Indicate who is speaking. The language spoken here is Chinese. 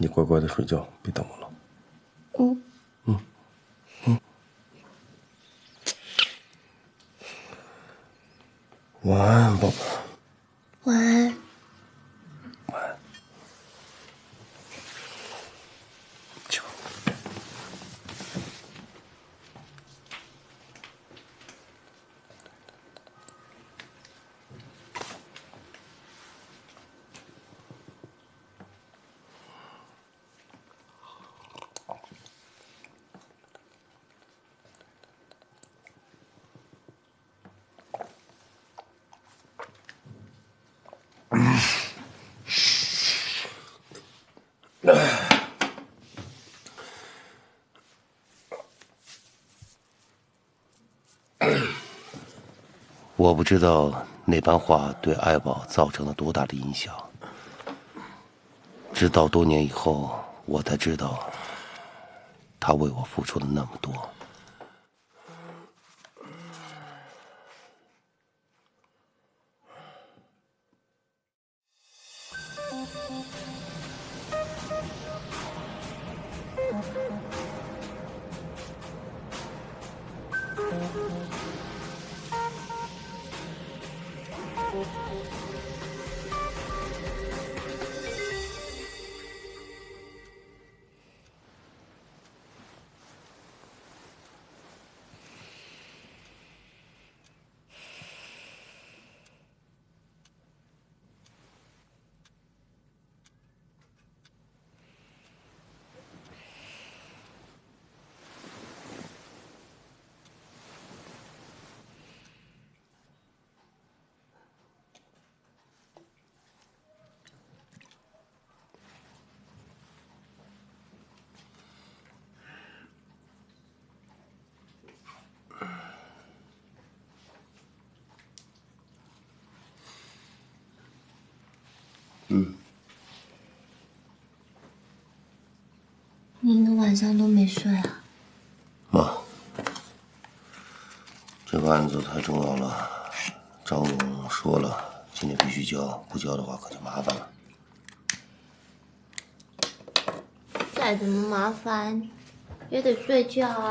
Speaker 1: 你乖乖的睡觉，别等我了。晚安，宝贝。
Speaker 2: 晚安。
Speaker 1: 晚安。去吧。
Speaker 3: 我不知道那番话对爱宝造成了多大的影响，直到多年以后，我才知道，他为我付出了那么多。
Speaker 2: 你一个晚上都没睡啊？
Speaker 3: 妈，这个案子太重要了，张勇说了，今天必须交，不交的话可就麻烦了。
Speaker 2: 再怎么麻烦，也得睡觉啊。